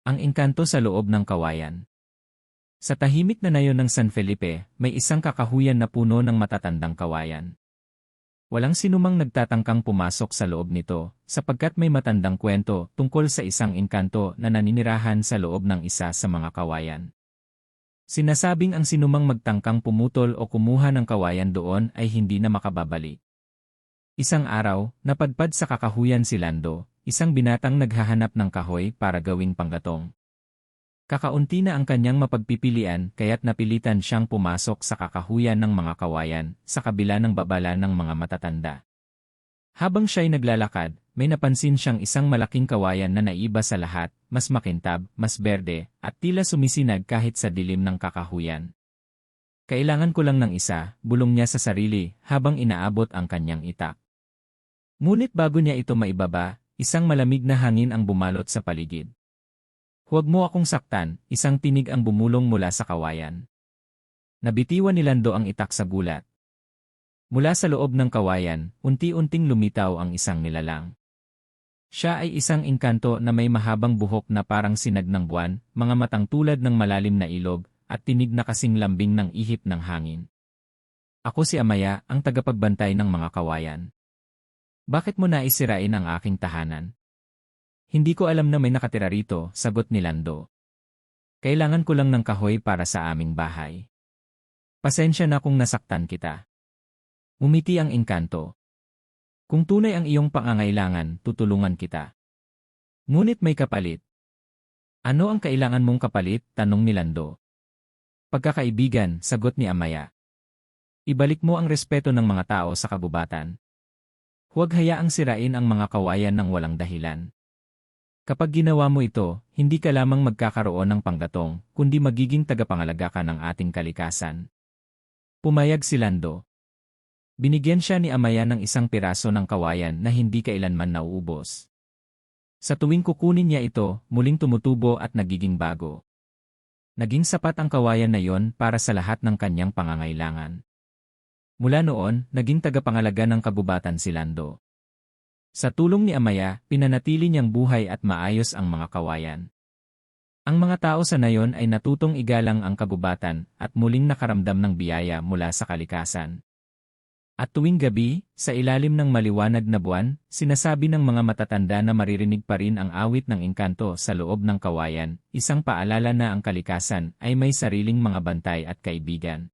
Ang engkanto sa loob ng kawayan. Sa tahimik na nayon ng San Felipe, may isang kakahuyan na puno ng matatandang kawayan. Walang sinumang nagtatangkang pumasok sa loob nito, sapagkat may matandang kwento tungkol sa isang engkanto na naninirahan sa loob ng isa sa mga kawayan. Sinasabing ang sinumang magtangkang pumutol o kumuha ng kawayan doon ay hindi na makababalik. Isang araw, napadpad sa kakahuyan si Lando, isang binatang naghahanap ng kahoy para gawing panggatong. Kakaunti na ang kanyang mapagpipilian kaya't napilitan siyang pumasok sa kakahuyan ng mga kawayan sa kabila ng babala ng mga matatanda. Habang siya'y naglalakad, may napansin siyang isang malaking kawayan na naiba sa lahat, mas makintab, mas berde, at tila sumisinag kahit sa dilim ng kakahuyan. Kailangan ko lang ng isa, bulong niya sa sarili habang inaabot ang kanyang itak. Ngunit bago niya ito maibaba, isang malamig na hangin ang bumalot sa paligid. Huwag mo akong saktan, isang tinig ang bumulong mula sa kawayan. Nabitiwan ni Lando ang itak sa gulat. Mula sa loob ng kawayan, unti-unting lumitaw ang isang nilalang. Siya ay isang engkanto na may mahabang buhok na parang sinag ng buwan, mga matang tulad ng malalim na ilog, at tinig na kasing lambing ng ihip ng hangin. Ako si Amaya, ang tagapagbantay ng mga kawayan. Bakit mo naisirain ang aking tahanan? Hindi ko alam na may nakatira rito, sagot ni Lando. Kailangan ko lang ng kahoy para sa aming bahay. Pasensya na kung nasaktan kita. Umiti ang engkanto. Kung tunay ang iyong pangangailangan, tutulungan kita. Ngunit may kapalit. Ano ang kailangan mong kapalit? Tanong ni Lando. Pagkakaibigan, sagot ni Amaya. Ibalik mo ang respeto ng mga tao sa kabubatan. Huwag hayaang sirain ang mga kawayan ng walang dahilan. Kapag ginawa mo ito, hindi ka lamang magkakaroon ng panggatong, kundi magiging tagapangalaga ka ng ating kalikasan. Pumayag si Lando. Binigyan siya ni Amaya ng isang piraso ng kawayan na hindi kailanman nauubos. Sa tuwing kukunin niya ito, muling tumutubo at nagiging bago. Naging sapat ang kawayan na yon para sa lahat ng kanyang pangangailangan. Mula noon, naging tagapangalaga ng kabubatan si Lando. Sa tulong ni Amaya, pinanatili niyang buhay at maayos ang mga kawayan. Ang mga tao sa nayon ay natutong igalang ang kabubatan at muling nakaramdam ng biyaya mula sa kalikasan. At tuwing gabi, sa ilalim ng maliwanag na buwan, sinasabi ng mga matatanda na maririnig pa rin ang awit ng engkanto sa loob ng kawayan, isang paalala na ang kalikasan ay may sariling mga bantay at kaibigan.